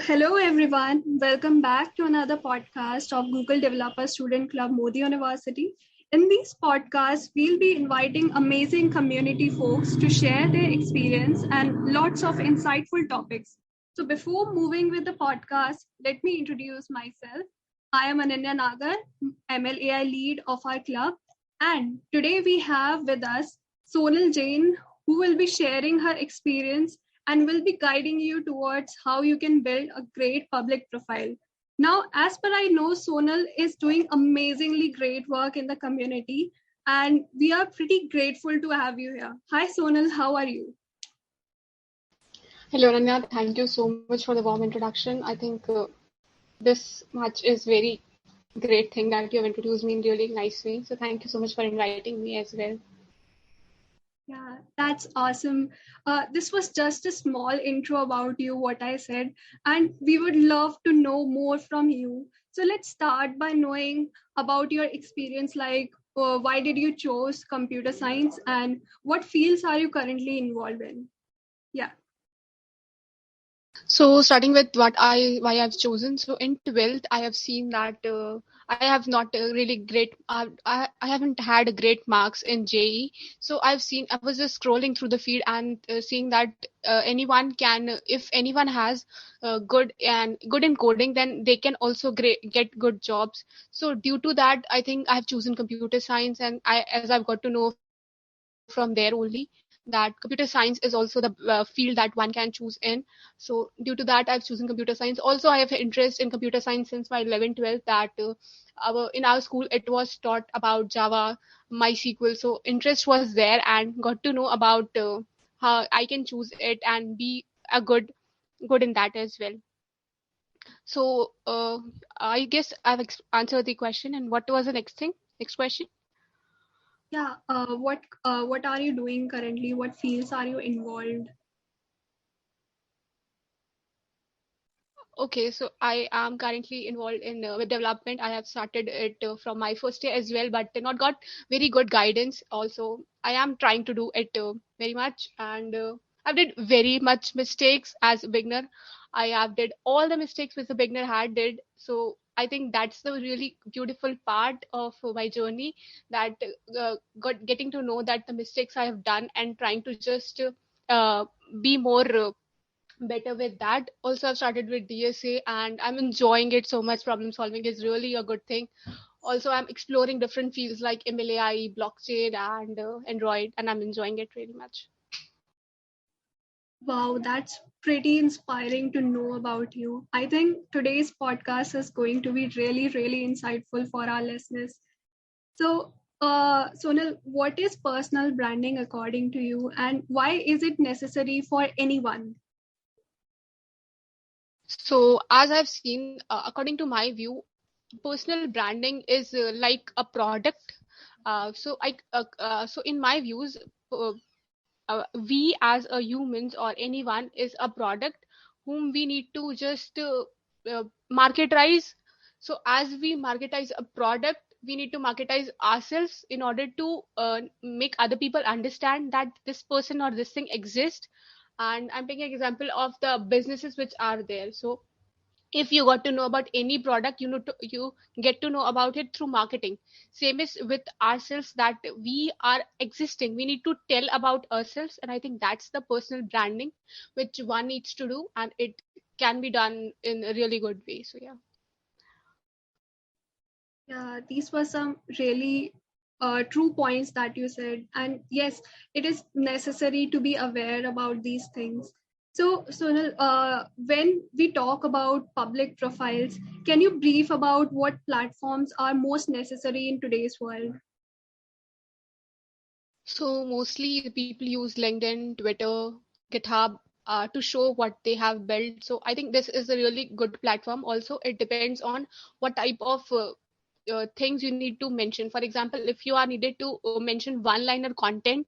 Hello everyone. Welcome back to another podcast of Google Developer Student Club Modi University. In these podcasts, we'll be inviting amazing community folks to share their experience and lots of insightful topics. So, before moving with the podcast, let me introduce myself. I am Ananya Nagar, MLAI lead of our club, and today we have with us Sonal Jain, who will be sharing her experience and will be guiding you towards how you can build a great public profile. Now, as per I know, Sonal is doing amazingly great work in the community, and we are pretty grateful to have you here. Hi, Sonal, how are you? Hello, Rania. Thank you so much for the warm introduction. I think this much is very great thing that you have introduced me in really nice way. So thank you so much for inviting me as well. Yeah, that's awesome. This was just a small intro about you, what I said, and we would love to know more from you. So let's start by knowing about your experience, like why did you choose computer science and what fields are you currently involved in? Yeah. So starting with why I've chosen. So in 12th, I have seen that I have not really great. I haven't had great marks in JE. So I was just scrolling through the feed and seeing that anyone can, if anyone has good in coding, then they can also get good jobs. So due to that, I think I've chosen computer science, and as I've got to know from there only, that computer science is also the field that one can choose in. So due to that, I've chosen computer science. Also, I have interest in computer science since my 11th, 12th, that in our school it was taught about Java, MySQL. So interest was there, and got to know about how I can choose it and be a good in that as well. So I guess I've answered the question. And what was the next thing? Next question? Yeah. What are you doing currently? What fields are you involved? Okay, so I am currently involved in web development. I have started it from my first year as well, but not got very good guidance. Also, I am trying to do it very much, and I've did very much mistakes as a beginner. I have did all the mistakes which a beginner had did. So I think that's the really beautiful part of my journey, that getting to know that the mistakes I have done and trying to just uh, be more. Better with that. Also, I've started with DSA and I'm enjoying it so much. Problem solving is really a good thing. Also, I'm exploring different fields like MLAI, blockchain, and Android, and I'm enjoying it really much. Wow, that's pretty inspiring to know about you. I think today's podcast is going to be really, really insightful for our listeners. So, Sonal, what is personal branding according to you, and why is it necessary for anyone? So, as I've seen, according to my view, personal branding is like a product. So in my views, uh, we as a humans or anyone is a product whom we need to just marketize. So as we marketize a product, we need to marketize ourselves in order to make other people understand that this person or this thing exists. And I'm taking an example of the businesses which are there. So if you got to know about any product, you get to know about it through marketing. Same is with ourselves, that we are existing, we need to tell about ourselves, and I think that's the personal branding which one needs to do, and it can be done in a really good way. So yeah. Yeah, these were some really true points that you said. And yes, it is necessary to be aware about these things. So, Sonal, when we talk about public profiles, can you brief about what platforms are most necessary in today's world? So mostly the people use LinkedIn, Twitter, GitHub to show what they have built. So I think this is a really good platform. Also, it depends on what type of things you need to mention. For example, if you are needed to mention one-liner content,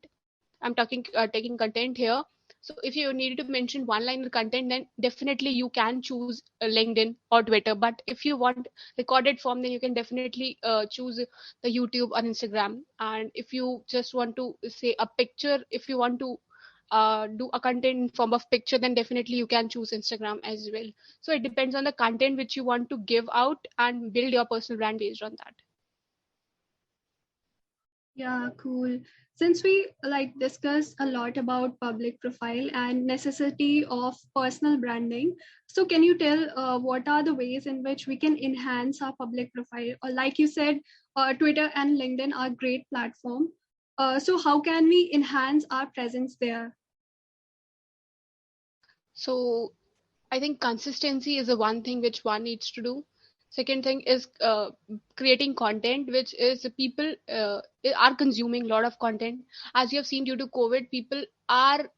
I'm talking taking content here. So if you need to mention one-liner content, then definitely you can choose LinkedIn or Twitter. But if you want recorded form, then you can definitely choose the YouTube or Instagram. And if you just want to say a picture, if you want to do a content in form of picture, then definitely you can choose Instagram as well. So it depends on the content which you want to give out and build your personal brand based on that. Yeah, cool. Since we like discussed a lot about public profile and necessity of personal branding, so can you tell what are the ways in which we can enhance our public profile? Or like you said, Twitter and LinkedIn are great platform. So how can we enhance our presence there? So I think consistency is the one thing which one needs to do. Second thing is creating content, which is people are consuming a lot of content. As you have seen, due to COVID, people are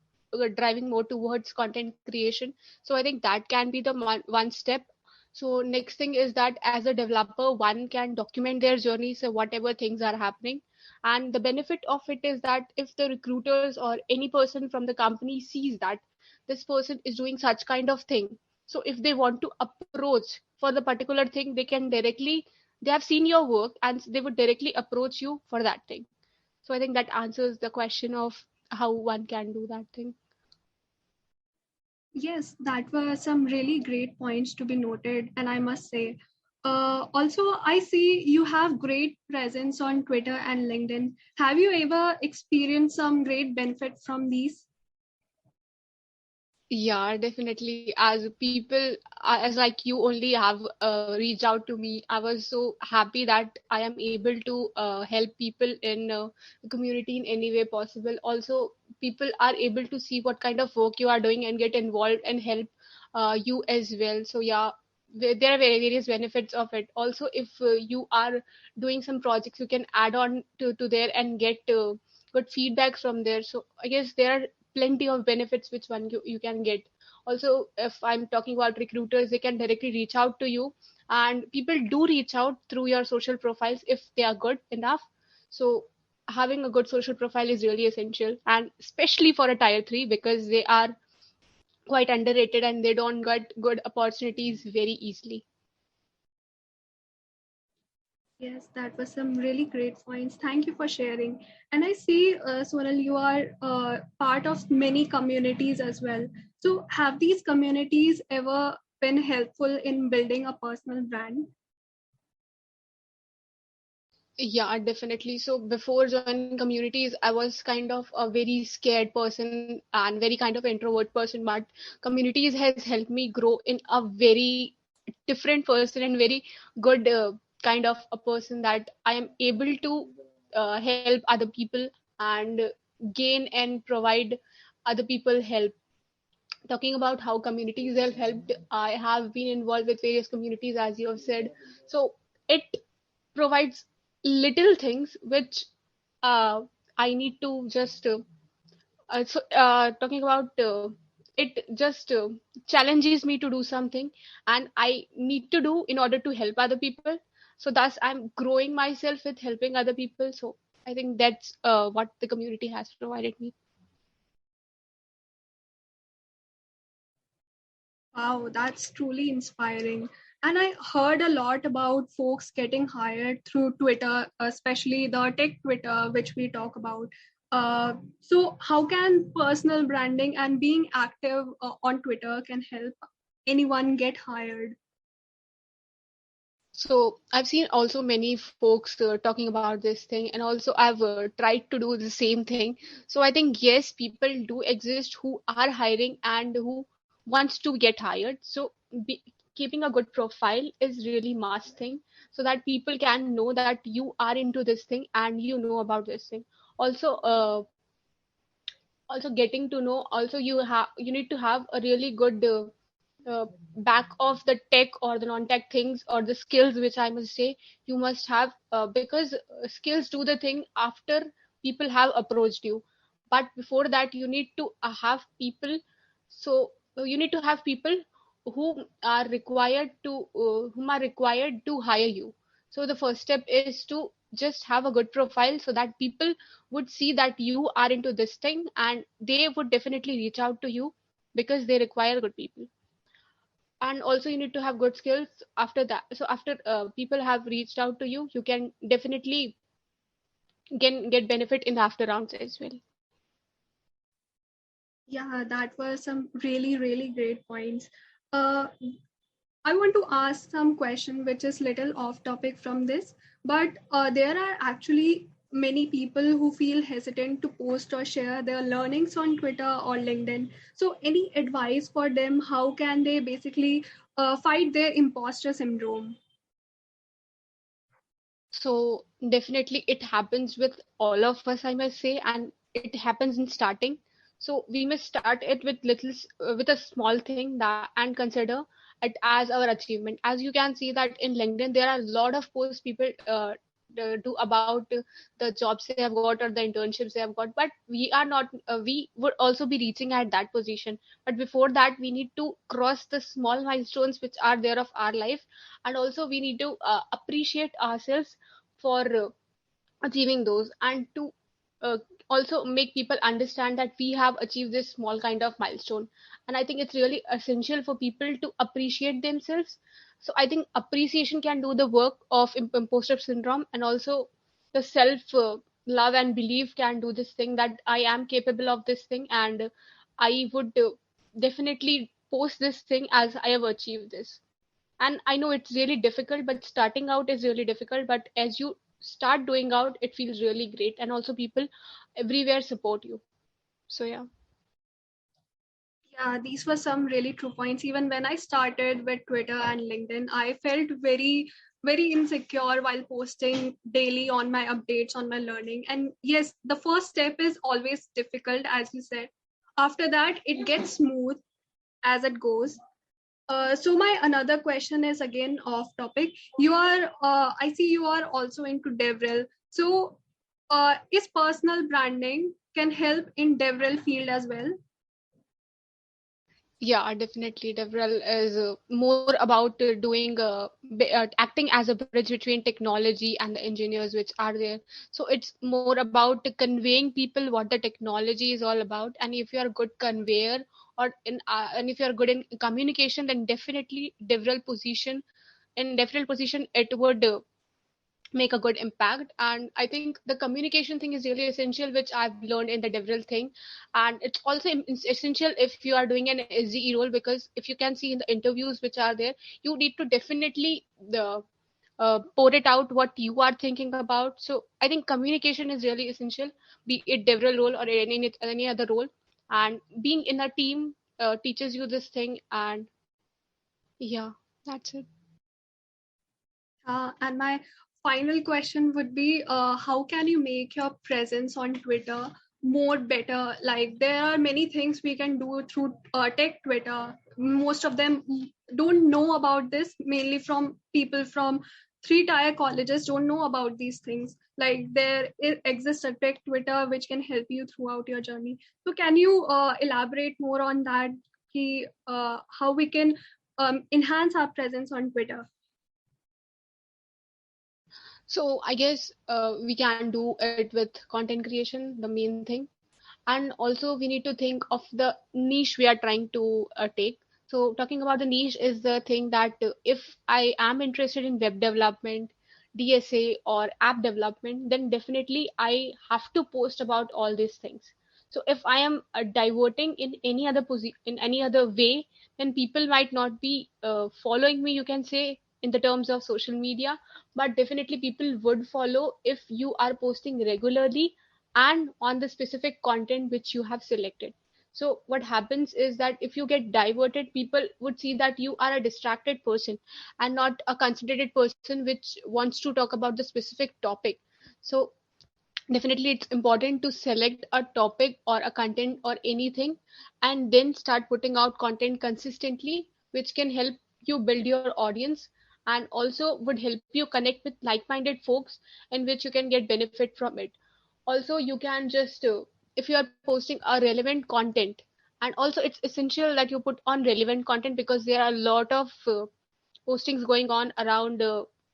driving more towards content creation. So I think that can be the one step. So next thing is that as a developer, one can document their journey, so whatever things are happening. And the benefit of it is that if the recruiters or any person from the company sees that this person is doing such kind of thing, so if they want to approach for the particular thing, they can directly, they have seen your work and they would directly approach you for that thing. So I think that answers the question of how one can do that thing. Yes, that were some really great points to be noted, and I must say, also I see you have great presence on Twitter and LinkedIn. Have you ever experienced some great benefit from these? Yeah, definitely. As people, as like you only have reached out to me, I was so happy that I am able to help people in the community in any way possible. Also, people are able to see what kind of work you are doing and get involved and help you as well. So yeah, there are various benefits of it. Also, if you are doing some projects, you can add on to there and get good feedback from there. So I guess there are plenty of benefits which one you can get. Also, if I'm talking about recruiters, they can directly reach out to you, and people do reach out through your social profiles if they are good enough. So having a good social profile is really essential, and especially for a tier 3, because they are quite underrated and they don't get good opportunities very easily. Yes, that was some really great points. Thank you for sharing. And I see, Sonal, you are part of many communities as well. So, have these communities ever been helpful in building a personal brand? Yeah, definitely. So before joining communities, I was kind of a very scared person and very kind of introvert person, but communities has helped me grow in a very different person and very good kind of a person, that I am able to help other people and gain and provide other people help. Talking about how communities have helped, I have been involved with various communities, as you have said. So it provides little things which uh, I need to just talking about it just challenges me to do something, and I need to do in order to help other people. So thus I'm growing myself with helping other people. So I think that's what the community has provided me. Wow, that's truly inspiring. And I heard a lot about folks getting hired through Twitter, especially the tech Twitter, which we talk about. So, how can personal branding and being active on Twitter can help anyone get hired? So I've seen also many folks talking about this thing, and also I've tried to do the same thing. So I think yes, people do exist who are hiring and who wants to get hired. So keeping a good profile is really must thing, so that people can know that you are into this thing and you know about this thing. Also, also getting to know. Also, you need to have a really good uh, back of the tech or the non-tech things or the skills, which I must say you must have, because skills do the thing after people have approached you. But before that, you need to have people. So you need to have people whom are required to hire you. So the first step is to just have a good profile, so that people would see that you are into this thing and they would definitely reach out to you, because they require good people. And also you need to have good skills after that. So after people have reached out to you, you can definitely get benefit in the after rounds as well. Yeah, that were some really, really great points. Uh, I want to ask some question which is little off topic from this, but there are actually many people who feel hesitant to post or share their learnings on Twitter or LinkedIn. So, any advice for them? How can they basically fight their imposter syndrome? So definitely it happens with all of us, I must say, and it happens in starting. So we must start it with with a small thing that and consider it as our achievement. As you can see that in LinkedIn, there are a lot of posts people do about the jobs they have got or the internships they have got, but we are not. We would also be reaching at that position, but before that, we need to cross the small milestones which are there of our life, and also we need to appreciate ourselves for achieving those, and to uh, also make people understand that we have achieved this small kind of milestone. And I think it's really essential for people to appreciate themselves. So I think appreciation can do the work of imposter syndrome, and also the self love and belief can do this thing that I am capable of this thing, and I would definitely post this thing as I have achieved this. And I know it's really difficult, but starting out is really difficult, but as you start doing out, it feels really great, and also people everywhere support you. So yeah. Yeah, these were some really true points. Even when I started with Twitter and LinkedIn, I felt very, very insecure while posting daily on my updates on my learning. And yes, the first step is always difficult, as you said. After that, it gets smooth as it goes. So my another question is again off topic. You are, I see you are also into DevRel. So, is personal branding can help in DevRel field as well? Yeah, definitely. DevRel is more about acting as a bridge between technology and the engineers which are there. So it's more about conveying people what the technology is all about. And if you are a good conveyor, and if you are good in communication, then definitely DevRel position, it would make a good impact. And I think the communication thing is really essential, which I've learned in the devrel thing. And it's also essential if you are doing an SDE role, because if you can see in the interviews which are there, you need to definitely pour it out what you are thinking about. So I think communication is really essential, be it devrel role or any other role. And being in a team teaches you this thing. And yeah, that's it. And my final question would be, how can you make your presence on Twitter more better? Like there are many things we can do through tech Twitter. Most of them don't know about this, mainly from people from three-tier colleges don't know about these things. Like exists a tech Twitter which can help you throughout your journey. So can you elaborate more on that? How we can enhance our presence on Twitter? So I guess we can do it with content creation, the main thing. And also we need to think of the niche we are trying to take. So talking about the niche is the thing that if I am interested in web development, DSA or app development, then definitely I have to post about all these things. So if I am diverting in in any other way, then people might not be following me, you can say, in the terms of social media. But definitely people would follow if you are posting regularly and on the specific content which you have selected. So what happens is that if you get diverted, people would see that you are a distracted person and not a concentrated person which wants to talk about the specific topic. So definitely it's important to select a topic or a content or anything, and then start putting out content consistently, which can help you build your audience, and also would help you connect with like-minded folks, in which you can get benefit from it. Also you can just if you are posting a relevant content, and also it's essential that you put on relevant content, because there are a lot of postings going on around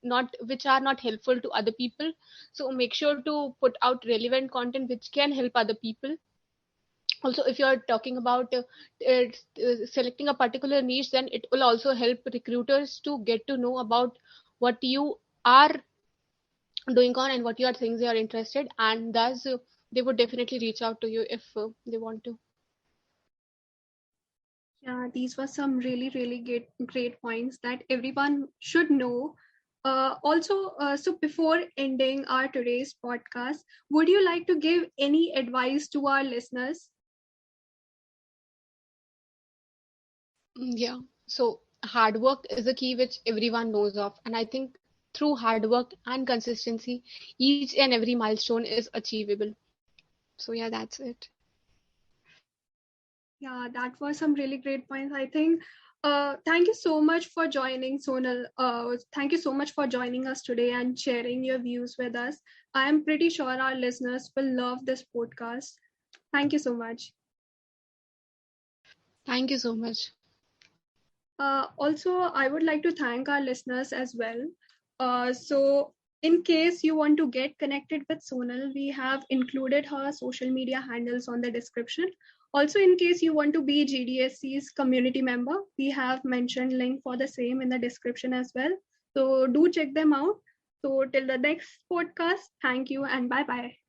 not which are not helpful to other people. So make sure to put out relevant content which can help other people. Also if you are talking about selecting a particular niche, then it will also help recruiters to get to know about what you are doing on and what your things you are interested, and thus they would definitely reach out to you if they want to. Yeah, these were some really, really great points that everyone should know. So before ending our today's podcast, would you like to give any advice to our listeners? Yeah. So hard work is a key which everyone knows of, and I think through hard work and consistency, each and every milestone is achievable. So yeah, that's it. Yeah, that was some really great points. I think. Thank you so much for joining, Sonal. Thank you so much for joining us today and sharing your views with us. I am pretty sure our listeners will love this podcast. Thank you so much. Thank you so much. Also, I would like to thank our listeners as well. In case you want to get connected with Sonal, we have included her social media handles on the description. Also, in case you want to be GDSC's community member, we have mentioned link for the same in the description as well. So do check them out. So till the next podcast, thank you and bye bye.